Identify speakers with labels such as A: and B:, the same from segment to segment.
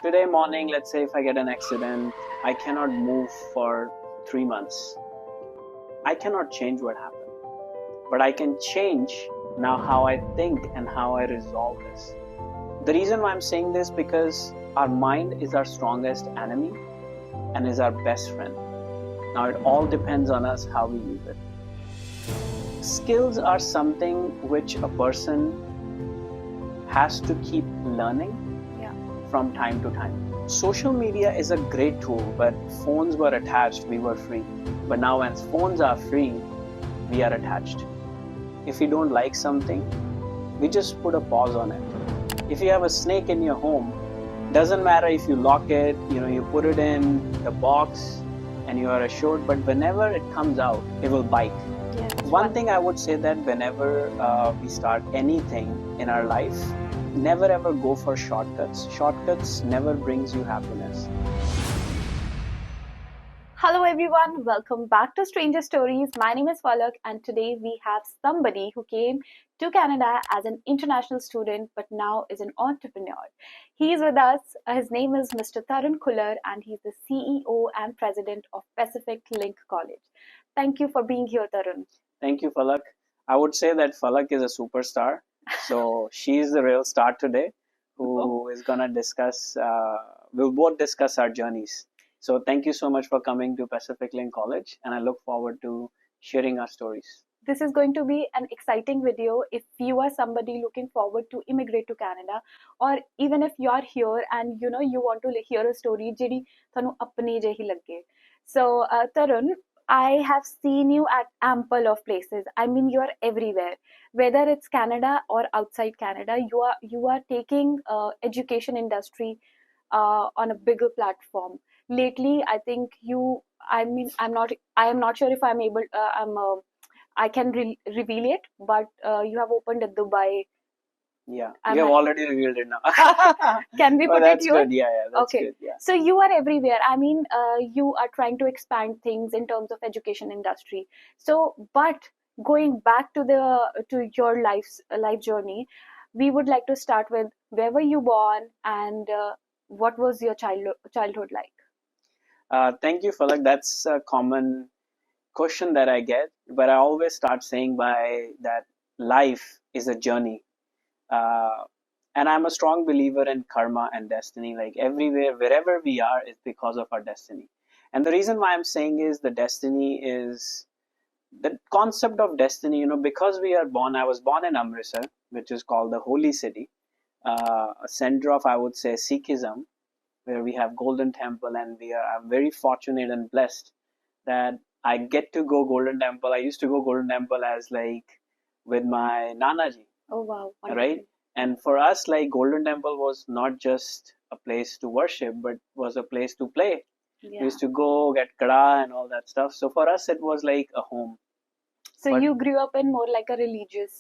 A: Today morning, let's say if I get an accident, I cannot move for 3 months. I cannot change what happened, but I can change now how I think and how I resolve this. The reason why I'm saying this because our mind is our strongest enemy and is our best friend. Now it all depends on us how we use it. Skills are something which a person has to keep learning from time to time. Social media is a great tool, but phones were attached, we were free. But now when phones are free, we are attached. If we don't like something, we just put a pause on it. If you have a snake in your home, doesn't matter if you lock it, you put it in the box and you are assured, but whenever it comes out, it will bite.
B: Yeah,
A: One thing I would say that whenever we start anything in our life, never ever go for shortcuts. Shortcuts never brings you happiness.
B: Hello everyone, welcome back to Stranger Stories. My name is Phalak and today we have somebody who came to Canada as an international student but now is an entrepreneur. He is with us. His name is Mr. Tarun Khullar and he's the CEO and president of Pacific Link College. Thank you for being here, Tarun.
A: Thank you, Phalak. I would say that Phalak is a superstar. So she's the real star today who is going to discuss, we'll both discuss our journeys. So thank you so much for coming to Pacific Link College and I look forward to sharing our stories.
B: This is going to be an exciting video if you are somebody looking forward to immigrate to Canada, or even if you are here and you want to hear a story ਜਿਹੜੀ ਤੁਹਾਨੂੰ ਆਪਣੀ ਜਿਹੀ ਲੱਗੇ. So Tarun, I have seen you at ample of places. I mean, you are everywhere. Whether it's Canada or outside Canada, you are taking education industry on a bigger platform. Lately, I think I am not sure if I'm able. I can reveal it, but you have opened a Dubai.
A: Yeah, you have already revealed it now.
B: Can we put
A: that's
B: it here?
A: good. Yeah, that's
B: Okay.
A: good. Yeah.
B: So you are everywhere. I mean, you are trying to expand things in terms of education industry. So, but going back to your life journey, we would like to start with where were you born and what was your childhood like?
A: Thank you, Falak. That's a common question that I get, but I always start saying by that life is a journey. And I'm a strong believer in karma and destiny. Like everywhere, wherever we are, it's because of our destiny. And the reason why I'm saying is the destiny is the concept of destiny, because we are born, I was born in Amritsar, which is called the Holy City, a center of, I would say, Sikhism, where we have Golden Temple, and I'm very fortunate and blessed that I get to go Golden Temple. I used to go Golden Temple as like with my Nanaji.
B: Oh wow!
A: Right? And for us, like Golden Temple was not just a place to worship, but was a place to play.
B: Yeah.
A: We used to go get kada and all that stuff. So for us, it was like a home.
B: So you grew up in more like a religious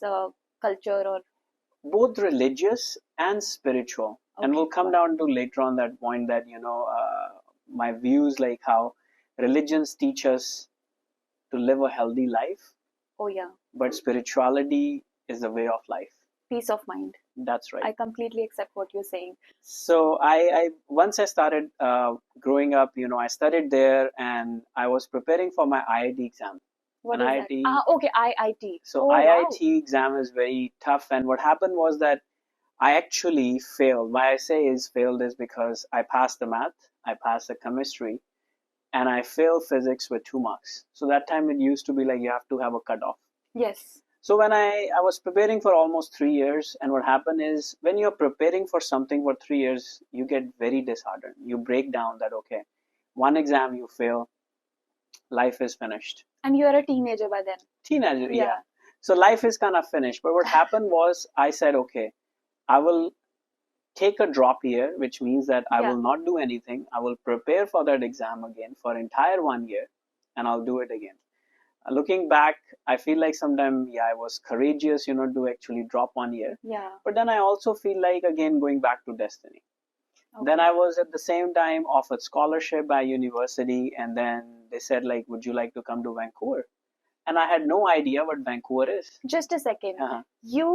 B: culture, or
A: both religious and spiritual. Okay. And we'll come down to later on that point that my views, like how religions teach us to live a healthy life.
B: Oh yeah.
A: But spirituality is a way of life.
B: Peace of mind.
A: That's right.
B: I completely accept what you're saying.
A: So I once I started growing up, I studied there and I was preparing for my IIT exam.
B: What is IIT? Okay, IIT.
A: So IIT exam is very tough, and what happened was that I actually failed. Why I say is failed is because I passed the math, I passed the chemistry, and I failed physics with 2 marks. So that time it used to be like you have to have a cutoff.
B: Yes.
A: So when I was preparing for almost 3 years, and what happened is when you're preparing for something for 3 years, you get very disheartened. You break down that, okay, one exam you fail, life is finished.
B: And you're a teenager by then.
A: Teenager, yeah. So life is kind of finished. But what happened was I said, okay, I will take a drop year, which means that I will not do anything. I will prepare for that exam again for entire 1 year, and I'll do it again. Looking back, I feel like sometimes, I was courageous, to actually drop 1 year.
B: Yeah.
A: But then I also feel like, again, going back to destiny. Okay. Then I was at the same time offered scholarship by university, and then they said, like, would you like to come to Vancouver? And I had no idea what Vancouver is.
B: Just a second. You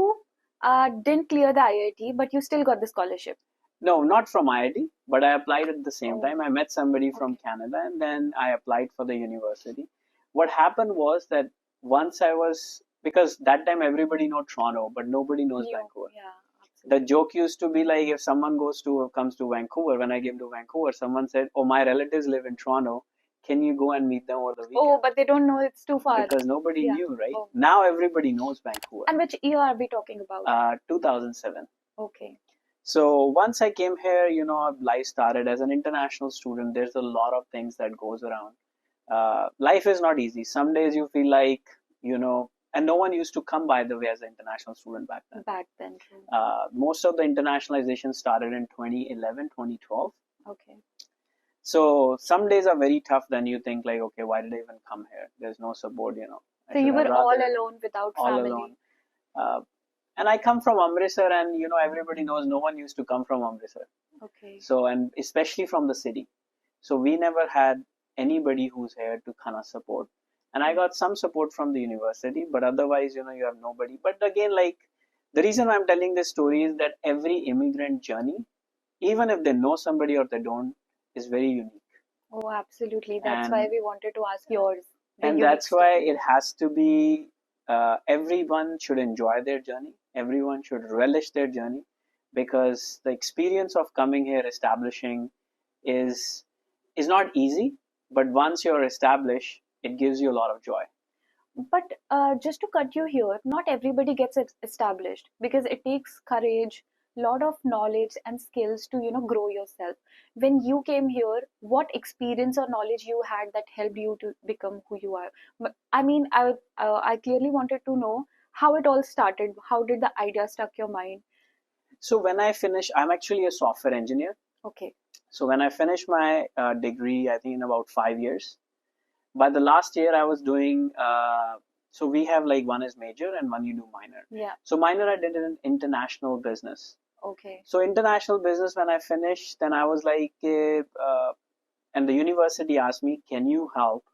B: didn't clear the IIT, but you still got the scholarship.
A: No, not from IIT, but I applied at the same
B: Oh,
A: time. I met somebody from
B: okay.
A: Canada and then I applied for the university. What happened was that once I was, because that time everybody know Toronto, but nobody knows
B: You,
A: Vancouver.
B: yeah,
A: The
B: absolutely.
A: joke used to be like if someone comes to Vancouver, when I came to Vancouver, someone said, "Oh, my relatives live in Toronto. Can you go and meet them over the
B: Oh,
A: weekend?"
B: but they don't know it's too far.
A: Because nobody
B: Yeah.
A: knew, right?
B: Oh.
A: Now everybody knows Vancouver.
B: And which year are we talking about?
A: 2007.
B: Okay.
A: So once I came here, life started as an international student. There's a lot of things that goes around. Life is not easy. Some days you feel like, and no one used to come, by the way, as an international student back then.
B: Back then, true.
A: Most of the internationalization started in 2011, 2012.
B: Okay.
A: So some days are very tough. Then you think like, okay, why did I even come here? There's no support. I
B: So
A: should
B: you
A: have
B: were all
A: rather
B: alone without
A: all alone.
B: family.
A: Uh, and I come from Amritsar, and everybody knows no one used to come from Amritsar.
B: Okay.
A: So, and especially from the city. So we never had anybody who's here to kind of support. And I got some support from the university, but otherwise, you have nobody. But again, like the reason I'm telling this story is that every immigrant journey, even if they know somebody or they don't, is very unique.
B: Oh, absolutely. That's why
A: And
B: we wanted to ask yours, the
A: and
B: unique
A: that's why
B: story.
A: it has to be, everyone should enjoy their journey. Everyone should relish their journey because the experience of coming here, establishing, is is not easy, but once you're established, it gives you a lot of joy.
B: But just to cut you here, not everybody gets established because it takes courage, lot of knowledge and skills to grow yourself. When you came here, what experience or knowledge you had that helped you to become who you are? I mean, I clearly wanted to know how it all started. How did the idea struck your mind?
A: So when I finish, I'm actually a software engineer.
B: Okay,
A: So when I finished my degree, I think in about 5 years, by the last year I was doing, so we have like one is major and one you do minor.
B: yeah,
A: So minor I did in international business.
B: okay,
A: So international business, when I finished, then I was like, and the university asked me, can you help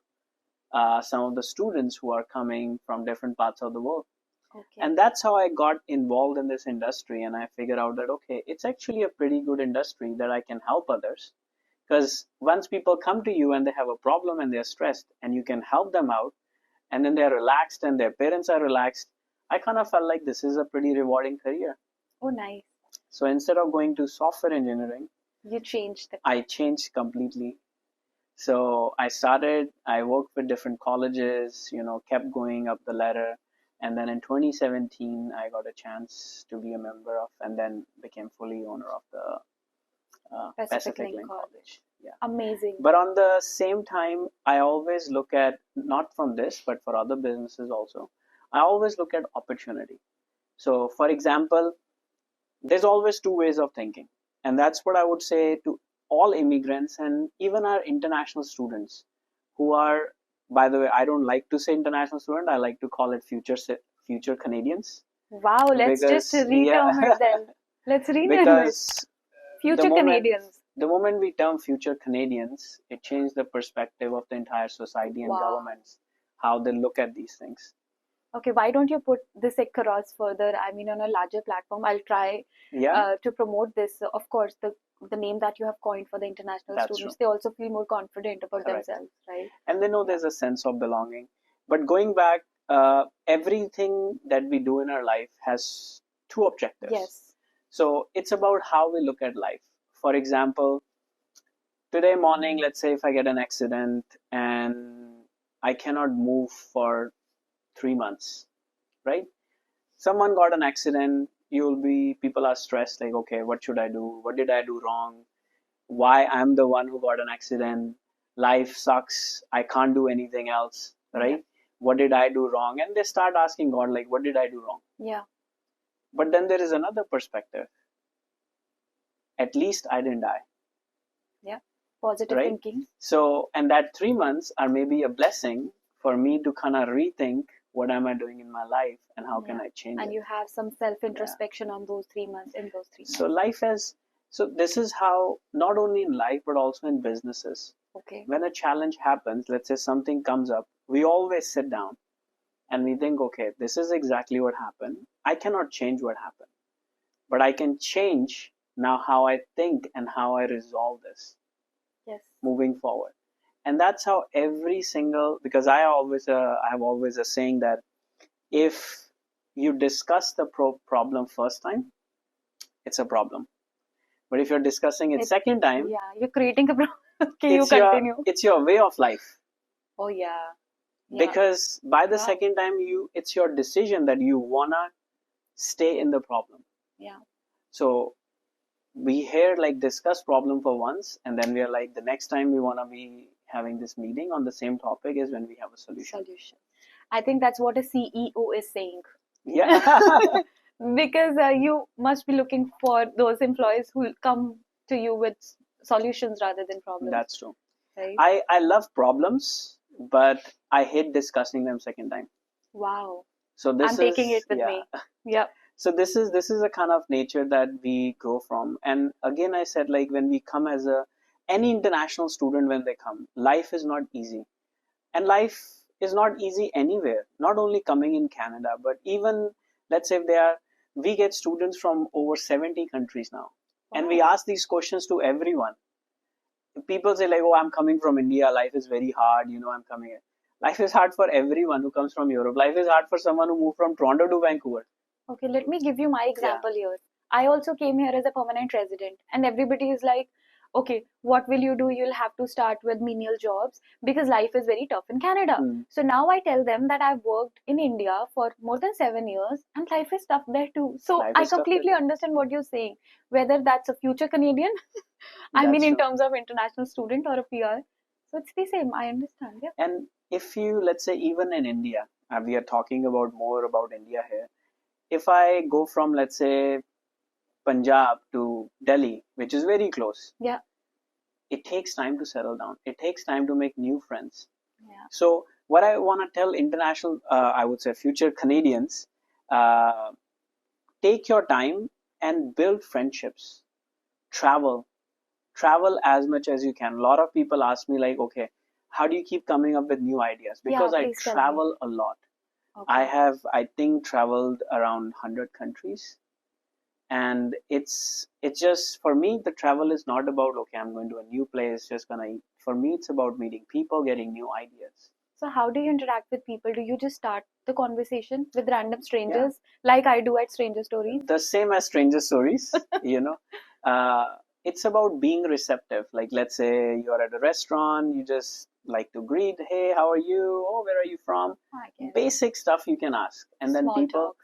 A: some of the students who are coming from different parts of the world?
B: okay.
A: And that's how I got involved in this industry. And I figured out that, okay, it's actually a pretty good industry that I can help others. Because once people come to you and they have a problem and they're stressed and you can help them out, and then they're relaxed and their parents are relaxed, I kind of felt like this is a pretty rewarding career.
B: Oh, nice.
A: So instead of going to software engineering,
B: You changed the
A: I changed completely. So I worked with different colleges, kept going up the ladder. And then in 2017, I got a chance to be a member of, and then became fully owner of the
B: Pacific
A: Pacific
B: Link
A: Link
B: College.
A: College. Yeah.
B: Amazing.
A: But on the same time, I always look at, not from this, but for other businesses also, I always look at opportunity. So, for example, there's always two ways of thinking. And that's what I would say to all immigrants and even our international students who are, by the way, I don't like to say international student, I like to call it future Canadians.
B: Wow, let's just
A: Because,
B: reterm it
A: yeah,
B: then. Let's rename it.
A: because the
B: Future
A: moment
B: Canadians.
A: the moment we term future Canadians, it changed the perspective of the entire society and
B: Wow.
A: governments, how they look at these things.
B: Okay, why don't you put this across further? I mean, on a larger platform. I'll try
A: Yeah,
B: to promote this. Of course, the name that you have coined for the international
A: that's
B: students,
A: true.
B: they also feel more confident about
A: Correct.
B: themselves, right?
A: And they know
B: Yeah.
A: there's a sense of belonging. But going back, everything that we do in our life has two objectives.
B: Yes.
A: So it's about how we look at life. For example, today morning, let's say if I get an accident and I cannot move for 3 months, right? Someone got an accident, people are stressed, like, okay, what should I do? What did I do wrong? Why I'm the one who got an accident? Life sucks. I can't do anything else,
B: Yeah.
A: right? What did I do wrong? And they start asking God, like, what did I do wrong?
B: Yeah.
A: But then there is another perspective. At least I didn't die,
B: Yeah. Positive
A: right?
B: thinking.
A: So, and that 3 months are maybe a blessing for me to kind of rethink what am I doing in my life and how can
B: Yeah.
A: I change
B: And
A: it.
B: you have some self-introspection on those 3 months, in those 3
A: So
B: months.
A: life has, so this is how, not only in life, but also in businesses.
B: Okay.
A: When a challenge happens, let's say something comes up, we always sit down and we think, okay, this is exactly what happened. I cannot change what happened, but I can change now how I think and how I resolve this
B: Yes.
A: moving forward. And that's how every single, because I have always a saying that if you discuss the problem first time, it's a problem. But if you're discussing it second time,
B: Yeah, you're creating a problem. Okay, you
A: it's your
B: continue.
A: it's your way of life.
B: Oh yeah. Yeah.
A: Because by the
B: Yeah.
A: second time, it's your decision that you wanna stay in the problem.
B: Yeah.
A: So we here like discuss problem for once, and then we are like the next time we wanna be having this meeting on the same topic is when we have a solution.
B: I think that's what a CEO is saying.
A: Yeah.
B: Because you must be looking for those employees who come to you with solutions rather than problems.
A: That's true.
B: Right?
A: I love problems, but I hate discussing them second time.
B: Wow.
A: So this
B: I'm taking it with me. Yeah.
A: So this is a kind of nature that we grow from. And again, I said, like, when we come as any international student, when they come, life is not easy, and life is not easy anywhere. Not only coming in Canada, but even let's say if we get students from over 70 countries now, and we ask these questions to everyone. People say like, oh, I'm coming from India, life is very hard, I'm coming here. Life is hard for everyone who comes from Europe. Life is hard for someone who moved from Toronto to Vancouver.
B: Okay, let me give you my example here. I also came here as a permanent resident, and everybody is like, okay, what will you do? You'll have to start with menial jobs because life is very tough in Canada. So now I tell them that I've worked in India for more than 7 years and life is tough there too. So I completely understand what you're saying, whether that's a future Canadian, I mean, in terms of international student or a PR. So it's the same. I understand. Yeah.
A: And if you, let's say, even in India, we are talking about more about India here. If I go from, let's say, Punjab to Delhi, which is very close,
B: yeah,
A: it takes time to settle down. It takes time to make new friends.
B: Yeah.
A: So what I want to tell international, I would say future Canadians, take your time and build friendships. Travel as much as you can. A lot of people ask me like, okay, how do you keep coming up with new ideas? Because I travel a lot. Okay. I think, traveled around 100 countries. And it's just, for me, the travel is not about, okay, I'm going to a new place, just gonna eat. For me, it's about meeting people, getting new ideas.
B: So how do you interact with people? Do you just start the conversation with random strangers like I do at Stranger Stories?
A: The same as Stranger Stories, It's about being receptive. Like, let's say you're at a restaurant, you just like to greet, hey, how are you? Oh, where are you from? Basic stuff you can ask. And then people,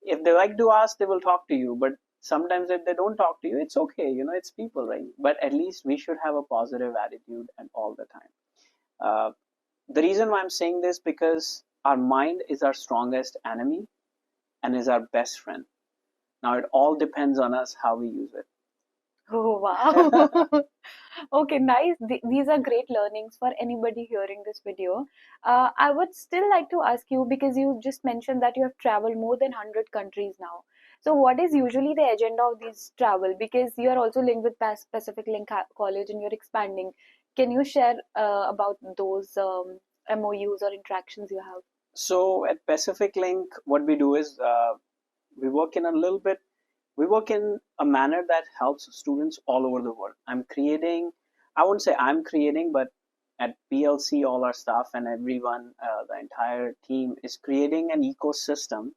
A: if they like to ask, they will talk to you. But sometimes if they don't talk to you, it's okay. It's people, right? But at least we should have a positive attitude and all the time. The reason why I'm saying this, because our mind is our strongest enemy and is our best friend. Now it all depends on us how we use it.
B: Oh, wow. Okay, nice. These are great learnings for anybody hearing this video. I would still like to ask you, because you just mentioned that you have traveled more than 100 countries now. So what is usually the agenda of this travel? Because you are also linked with Pacific Link College and you're expanding. Can you share about those MOUs or interactions you have?
A: So at Pacific Link, what we do is we work in a manner that helps students all over the world. I wouldn't say I'm creating, but at PLC, all our staff and everyone, the entire team is creating an ecosystem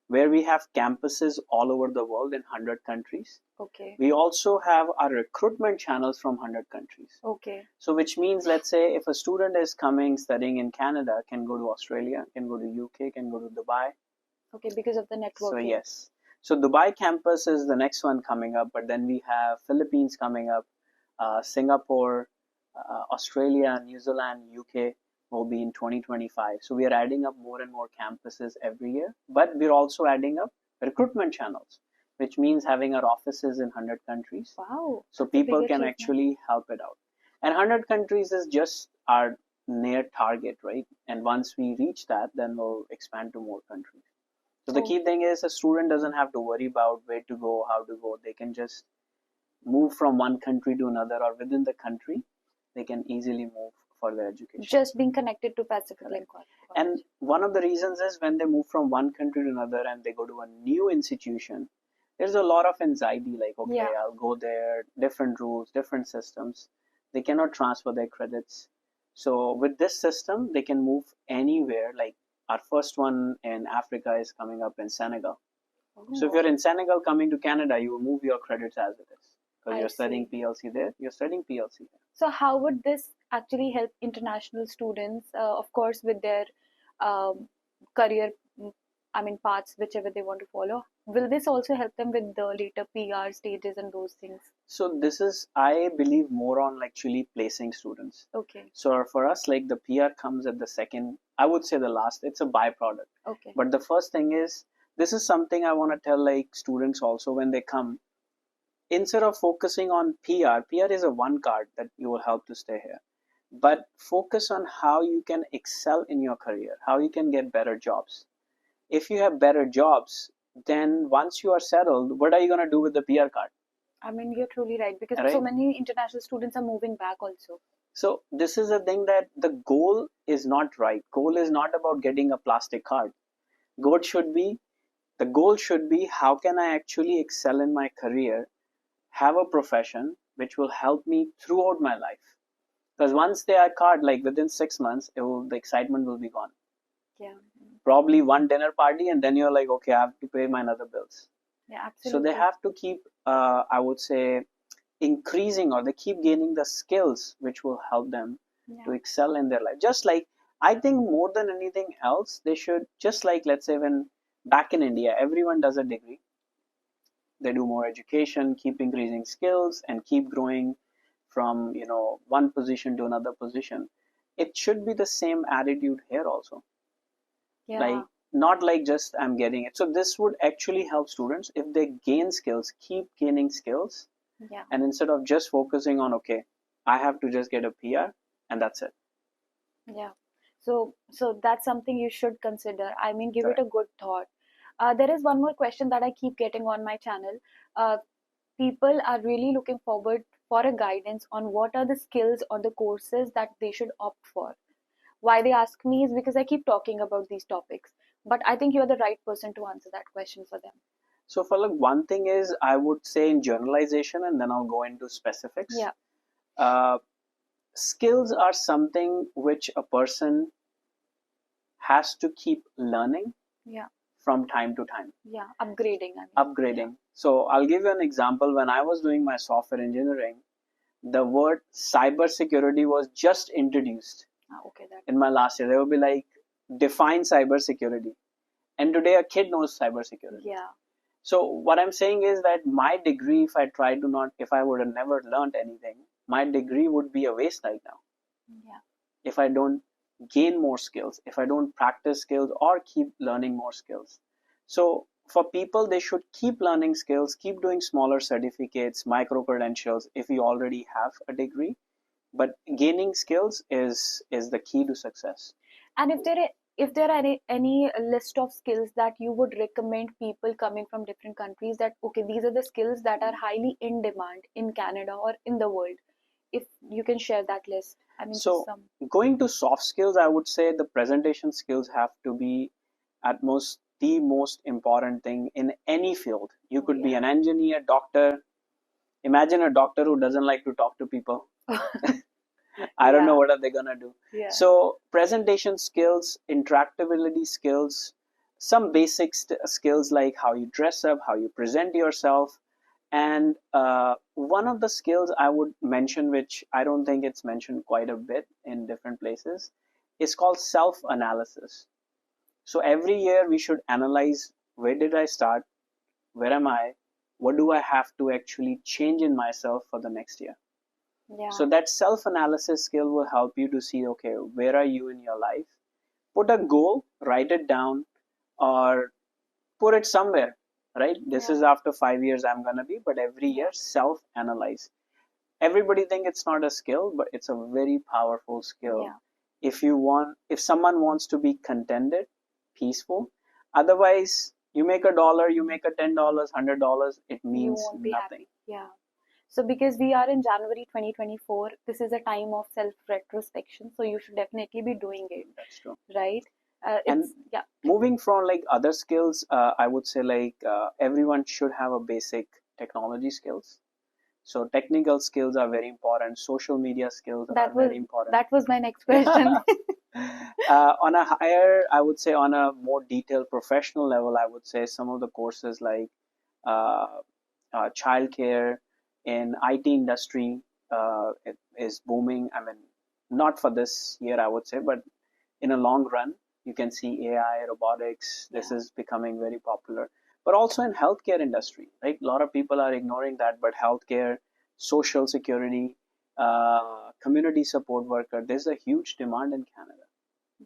A: where we have campuses all over the world in 100 countries.
B: Okay.
A: We also have our recruitment channels from 100 countries.
B: Okay.
A: So which means, let's say, if a student is coming studying in Canada, can go to Australia, can go to UK, can go to Dubai.
B: Okay, because of the networking.
A: So yes. So Dubai campus is the next one coming up, but then we have Philippines coming up, Singapore, Australia, New Zealand, UK will be in 2025. So we are adding up more and more campuses every year, but we're also adding up recruitment channels, which means having our offices in 100 countries.
B: Wow.
A: So people can actually help it out. And 100 countries is just our near target, right? And once we reach that, then we'll expand to more countries. So the key thing is a student doesn't have to worry about where to go, how to go. They can just move from one country to another, or within the country, they can easily move for their education.
B: Just being connected to Pacific Link College.
A: And one of the reasons is when they move from one country to another and they go to a new institution, there's a lot of anxiety, like, okay,
B: Yeah.
A: I'll go there, different rules, different systems. They cannot transfer their credits. So with this system, they can move anywhere. Like our first one in Africa is coming up in Senegal. So if
B: Oh,
A: you're in Senegal coming to Canada, you will move your credits as it is. Because
B: I
A: you're studying
B: see.
A: PLC there, you're studying PLC there.
B: So how would this actually help international students, of course, with their um, career, I mean, paths, whichever they want to follow? Will this also help them with the later PR stages and those things?
A: So this is, I believe, more on actually placing students.
B: Okay,
A: So for us, like the PR comes at the second, I would say the last, it's a byproduct.
B: okay,
A: But the first thing is, this is something I want to tell like students also when they come. Instead of focusing on PR is a one card that you will help to stay here. But focus on how you can excel in your career, how you can get better jobs. If you have better jobs, then once you are settled, what are you going to do with the PR card?
B: I mean, you're truly right because so
A: Right?
B: many international students are moving back also.
A: So this is a thing that the goal is not right. Goal is not about getting a plastic card. Goal should be the goal should be how can I actually excel in my career, have a profession which will help me throughout my life. Because once they are card, like within 6 months, the excitement will be gone.
B: Yeah,
A: Probably one dinner party, and then you're like, okay, I have to pay my other bills.
B: yeah,
A: So they
B: absolutely.
A: have to keep, I would say, increasing, or they keep gaining the skills which will help them
B: Yeah,
A: to excel in their life. Just like, I think more than anything else, they should, just like, let's say, when back in India, everyone does a degree, they do more education, keep increasing skills, and keep growing from one position to another position. It should be the same attitude here also.
B: yeah,
A: Like, not like just I'm getting it. So this would actually help students if they gain skills, keep gaining skills,
B: yeah,
A: and instead of just focusing on, okay, I have to just get a PR and that's it.
B: yeah. So that's something you should consider. I mean, give it
A: Correct.
B: a good thought. There is one more question that I keep getting on my channel. Uh, People are really looking forward for a guidance on what are the skills or the courses that they should opt for. Why they ask me is because I keep talking about these topics, but I think you're the right person to answer that question for them.
A: So for like one thing is I would say in generalization, and then I'll go into specifics.
B: Yeah,
A: Uh, skills are something which a person has to keep learning
B: yeah,
A: from time to time,
B: yeah. Upgrading, I mean, yeah.
A: upgrading. So I'll give you an example. When I was doing my software engineering, the word cybersecurity was just introduced
B: Okay, that.
A: in my last year. They would be like, define cybersecurity. And today a kid knows cybersecurity.
B: Yeah,
A: So what I'm saying is that my degree, if I tried to not, if I would have never learned anything, my degree would be a waste right now.
B: yeah,
A: If I don't gain more skills, if I don't practice skills or keep learning more skills. So for people, they should keep learning skills, keep doing smaller certificates, micro credentials if you already have a degree. But gaining skills is the key to success.
B: and if there are any list of skills that you would recommend people coming from different countries, that okay, these are the skills that are highly in demand in Canada or in the world, if you can share that list, I mean, just
A: So
B: some.
A: going to soft skills, I would say the presentation skills have to be at most the most important thing in any field. You
B: Oh
A: could be
B: yeah.
A: an engineer, doctor. Imagine a doctor who doesn't like to talk to people. I don't know
B: Yeah,
A: what are they gonna do.
B: yeah,
A: So presentation skills, interactability skills, some basic skills like how you dress up, how you present yourself, and one of the skills I would mention, which I don't think it's mentioned quite a bit in different places, is called self-analysis. So every year we should analyze, where did I start, where am I, what do I have to actually change in myself for the next year.
B: yeah,
A: So that self-analysis skill will help you to see, okay, where are you in your life? Put a goal, write it down, or put it somewhere, right? This
B: yeah,
A: is after 5 years I'm gonna be, but every
B: yeah,
A: year self-analyze. Everybody think it's not a skill, but it's a very powerful skill.
B: yeah.
A: If someone wants to be contented, peaceful, otherwise you make $1, you make a $10, $100, it
B: You
A: means
B: won't be
A: nothing.
B: happy. Yeah. So because we are in January 2024, this is a time of self retrospection, so you should definitely be doing it,
A: That's true.
B: right?
A: And
B: It's yeah.
A: moving from like other skills, I would say like everyone should have a basic technology skills. So technical skills are very important. Social media skills are very important.
B: That was my next question.
A: On a higher, I would say on a more detailed professional level, I would say some of the courses like uh, childcare in IT industry it is booming. I mean, not for this year, I would say, but in a long run, you can see AI, robotics. This is becoming very popular. But also in healthcare industry, right? A lot of people are ignoring that, but healthcare, social security, community support worker, there's a huge demand in Canada.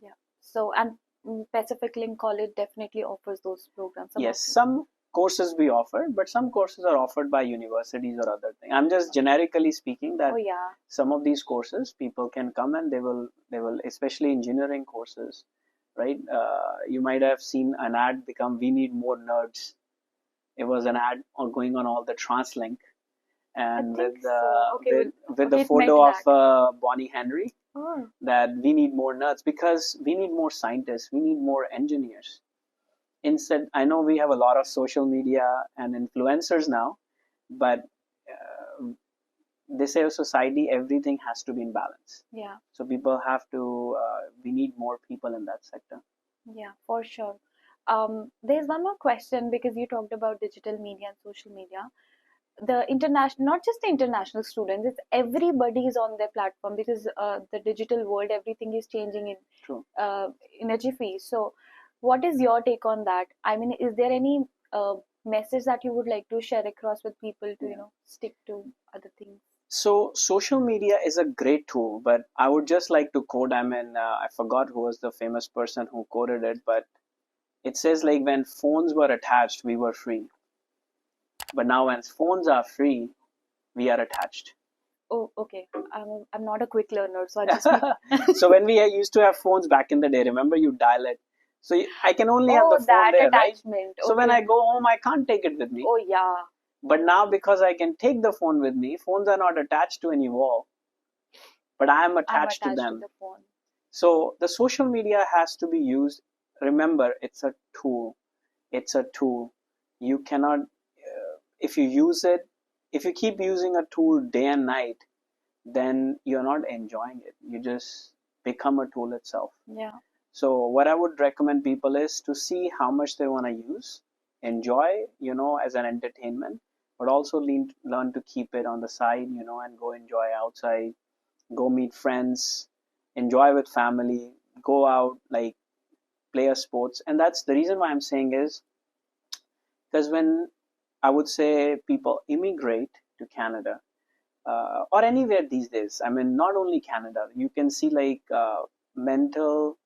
B: Yeah. So, and Pacific Link College definitely offers those programs.
A: Yes, some courses we offer, but some courses are offered by universities or other things. I'm just generically speaking that
B: Oh yeah.
A: some of these courses people can come and they will especially engineering courses, right? You might have seen an ad become "We need more nerds." It was an ad going on all the TransLink, and
B: think so. Okay,
A: with the
B: it meant
A: photo of
B: that.
A: Bonnie Henry,
B: Oh,
A: that we need more nerds because we need more scientists, we need more engineers. Instead, I know we have a lot of social media and influencers now, but they say a society everything has to be in balance.
B: yeah.
A: So people have to. We need more people in that sector.
B: Yeah, for sure. There's one more question because you talked about digital media and social media. The international, not just the international students, it's everybody is on their platform because the digital world, everything is changing
A: True.
B: in a jiffy. So, what is your take on that? I mean, is there any message that you would like to share across with people to, stick to other things?
A: So social media is a great tool, but I would just like to quote. I mean, I forgot who was the famous person who quoted it, but it says like when phones were attached, we were free, but now when phones are free, we are attached.
B: Oh, okay. I'm not a quick learner, so I just need.
A: So when we used to have phones back in the day, remember you dial it. So I can only have the
B: Oh,
A: phone
B: that
A: there, right?
B: attachment.
A: So when
B: Okay.
A: I go home, I can't take it with me.
B: Oh, yeah.
A: But now because I can take the phone with me, phones are not attached to any wall, but I am
B: I'm
A: attached to
B: attached to
A: them.
B: the phone.
A: So the social media has to be used. Remember, it's a tool. It's a tool. You cannot, if you use it, if you keep using a tool day and night, then you're not enjoying it. You just become a tool itself.
B: Yeah.
A: So what I would recommend people is to see how much they want to use, enjoy, as an entertainment, but also learn to keep it on the side, and go enjoy outside, go meet friends, enjoy with family, go out, like play a sports. And that's the reason why I'm saying is because when I would say people immigrate to Canada, or anywhere these days, I mean, not only Canada, you can see like mental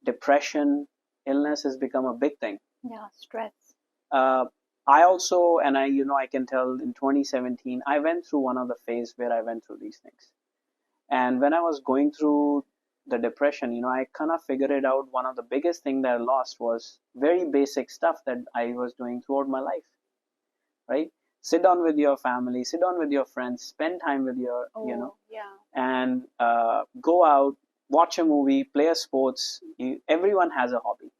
A: depression, illness has become a big thing.
B: Yeah, stress.
A: Uh, I also, and I can tell in 2017, I went through one of the phase where I went through these things. And when I was going through the depression, I kind of figured it out. One of the biggest thing that I lost was very basic stuff that I was doing throughout my life, right? Sit down with your family, sit down with your friends, spend time with your,
B: Yeah.
A: and go out, watch a movie, play a sports. Everyone has a hobby.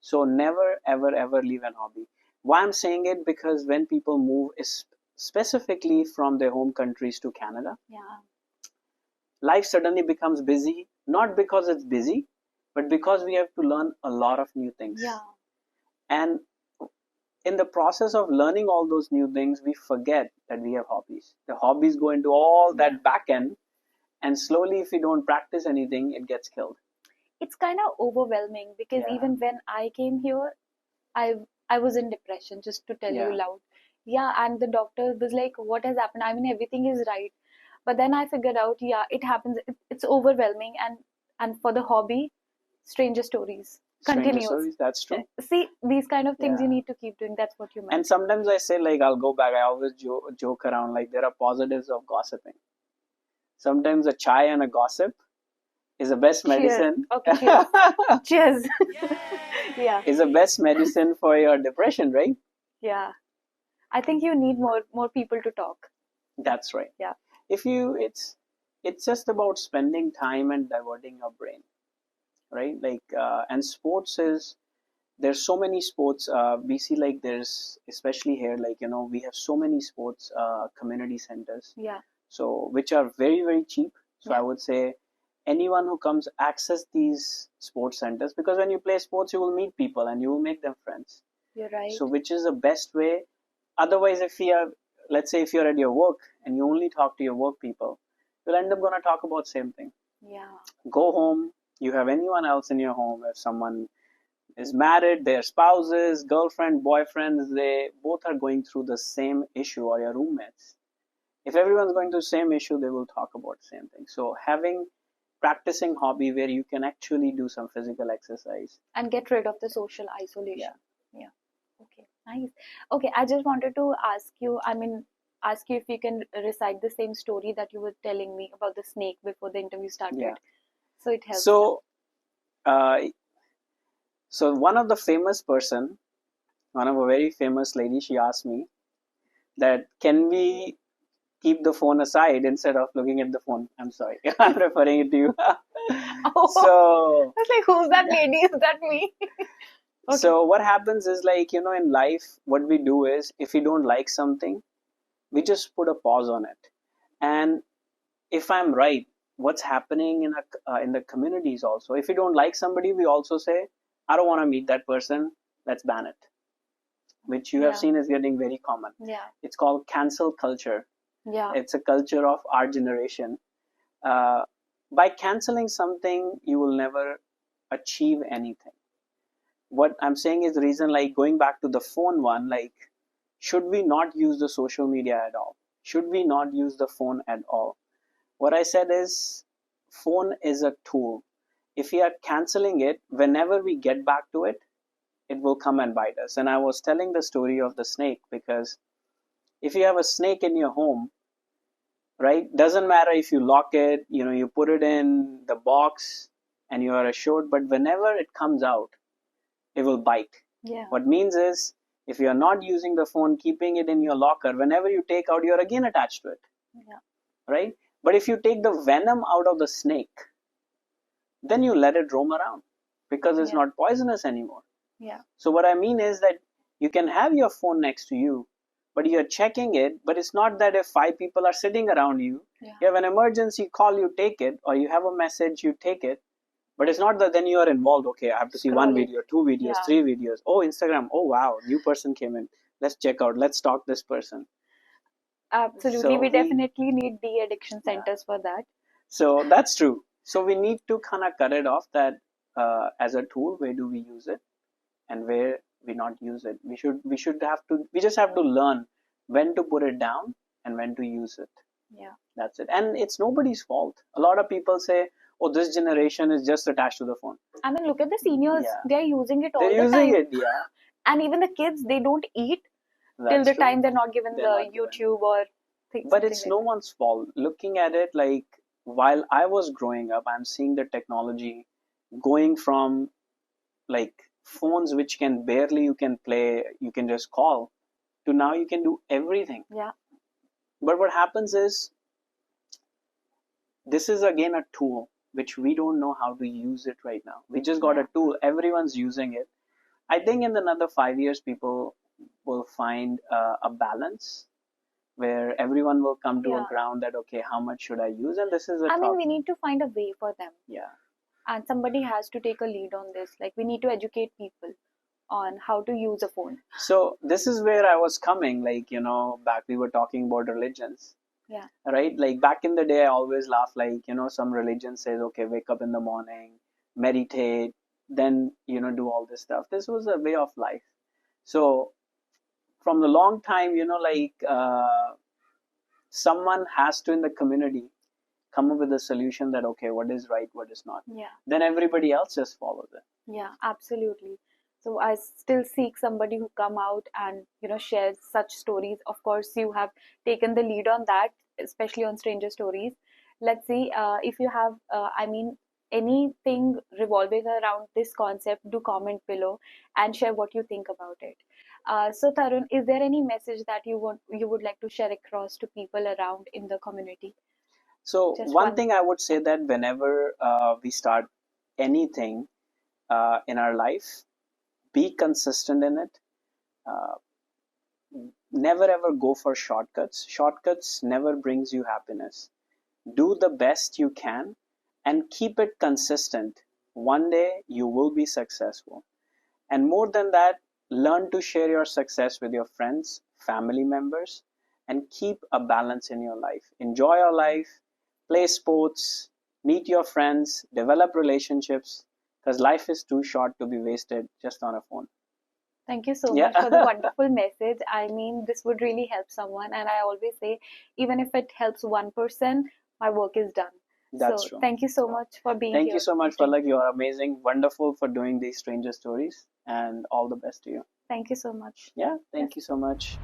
A: So never, ever, ever leave an hobby. Why I'm saying it? Because when people move, specifically from their home countries to Canada,
B: Yeah.
A: life suddenly becomes busy, not because it's busy, but because we have to learn a lot of new things.
B: Yeah.
A: And in the process of learning all those new things, we forget that we have hobbies. The hobbies go into all that back end, and slowly, if we don't practice anything, it gets killed.
B: It's kind of overwhelming because even when I came here, I I was in depression, just to tell you loud. Yeah, and the doctor was like, "What has happened?" I mean, everything is right, but then I figured out, yeah, it happens. It's overwhelming, and for the hobby, stranger stories
A: Stranger
B: continues.
A: stories, that's true.
B: See, these kind of things you
A: Yeah.
B: need to keep doing. That's what you meant.
A: And sometimes I say, like, I'll go back. I always joke around, like, there are positives of gossiping. Sometimes a chai and a gossip is the best
B: Cheers.
A: medicine.
B: Okay, cheers. Cheers. Yeah,
A: Is the best medicine for your depression, right?
B: yeah. I think you need more people to talk.
A: That's right.
B: Yeah.
A: If you, it's just about spending time and diverting your brain. right? Like, and sports is, there's so many sports. We see like there's, especially here, like, we have so many sports community centers,
B: Yeah.
A: so which are very, very cheap. So I
B: Yeah.
A: would say anyone who comes access these sports centers, because when you play sports you will meet people and you will make them friends.
B: You're right.
A: So which is the best way. Otherwise, if you are, let's say if you're at your work and you only talk to your work people, you'll end up going to talk about same thing.
B: Yeah.
A: Go home, you have anyone else in your home, if someone is married, their spouses, girlfriend, boyfriends, they both are going through the same issue, or your roommates. If everyone's going through the same issue, they will talk about the same thing. So having practicing hobby where you can actually do some physical exercise.
B: And get rid of the social isolation. Yeah. Okay, nice. Okay, I just wanted to ask you if you can recite the same story that you were telling me about the snake before the interview started.
A: Yeah.
B: So it helps.
A: So, uh, so one of the famous person, one of a very famous lady, she asked me that can we keep the phone aside instead of looking at the phone. I'm sorry, I'm referring it to you.
B: Oh,
A: So
B: I was like, who's that lady? Is that me? Okay.
A: so what happens is, like, in life, what we do is, if we don't like something, we just put a pause on it. And if I'm right, what's happening in the communities also, if we don't like somebody, we also say, I don't want to meet that person, let's ban it, which you have
B: Yeah.
A: seen is getting very common.
B: Yeah.
A: It's called cancel culture.
B: Yeah.
A: It's a culture of our generation. uh, by canceling something, you will never achieve anything. What I'm saying is, the reason, like, going back to the phone one, like, should we not use the social media at all? Should we not use the phone at all? What I said is, phone is a tool. If we are canceling it, whenever we get back to it, it will come and bite us. And I was telling the story of the snake because if you have a snake in your home, right, doesn't matter if you lock it, you put it in the box and you are assured, but whenever it comes out, it will bite.
B: Yeah.
A: What means is, if you are not using the phone, keeping it in your locker, whenever you take out, you're again attached to it.
B: Yeah.
A: Right? But if you take the venom out of the snake, then you let it roam around because it's
B: Yeah.
A: not poisonous anymore.
B: Yeah.
A: So what I mean is that you can have your phone next to you, but you're checking it, but it's not that if 5 people are sitting around you,
B: Yeah.
A: you have an emergency call, you take it, or you have a message, you take it. But it's not that then you are involved. Okay, I have to see one
B: Scrolling.
A: video, 2 videos,
B: Yeah.
A: 3 videos. Oh, Instagram. Oh, wow, new person came in. Let's check out. Let's stalk this person.
B: Absolutely.
A: So
B: We definitely need de-addiction
A: yeah.
B: centers for that.
A: So that's true. So we need to kind of cut it off. That as a tool, where do we use it, and where we not use it? We just have to learn when to put it down and when to use it.
B: Yeah.
A: That's it. And it's nobody's fault. A lot of people say, oh, this generation is just attached to the phone.
B: I mean, look at the seniors.
A: Yeah.
B: They're using it all
A: They're
B: the
A: using
B: time.
A: it, yeah.
B: And even the kids, they don't eat till
A: That's
B: the
A: true.
B: time they're not given
A: They're
B: the
A: not given.
B: YouTube or things.
A: But it's no one's fault. Looking at it, like, while I was growing up, I'm seeing the technology going from, like, phones which can barely you can play, you can just call, to now you can do everything.
B: Yeah.
A: But what happens is, this is again a tool which we don't know how to use it right now. We just got
B: Yeah.
A: a tool, everyone's using it. I think in another 5 years, people will find a balance where everyone will come to
B: Yeah.
A: a ground that, okay, how much should I use? And this is a
B: I mean,
A: tough.
B: we need to find a way for them.
A: Yeah.
B: And somebody has to take a lead on this. Like, we need to educate people on how to use a phone.
A: So this is where I was coming, like, back we were talking about religions.
B: Yeah.
A: Right? Like, back in the day, I always laugh, like, some religion says, okay, wake up in the morning, meditate, then, do all this stuff. This was a way of life. So from the long time, like, someone has to, in the community, come up with a solution that, okay, what is right, what is not.
B: Yeah.
A: Then everybody else just follows it.
B: Yeah, absolutely. So I still seek somebody who come out and shares such stories. Of course, you have taken the lead on that, especially on Stranger Stories. Let's see if you have, anything revolving around this concept. Do comment below and share what you think about it. So Tarun, is there any message that you would like to share across to people around in the community?
A: So
B: Just
A: one
B: one.
A: thing I would say, that whenever we start anything in our life, be consistent in it. Uh, Never ever go for shortcuts. Shortcuts never brings you happiness. Do the best you can and keep it consistent. One day you will be successful. And more than that, learn to share your success with your friends, family members, and keep a balance in your life. Enjoy your life, play sports, meet your friends, develop relationships, because life is too short to be wasted just on a phone.
B: Thank you so
A: Yeah,
B: much for the wonderful message. I mean, this would really help someone, and I always say, even if it helps one person, my work is done.
A: that's
B: So,
A: true.
B: thank you so much for being
A: Thank you
B: here,
A: so much,
B: Jay.
A: Phalak. You are amazing, wonderful for doing these stranger stories, and all the best to you.
B: Thank you so much.
A: Yeah,
B: Yes.
A: thank you so much.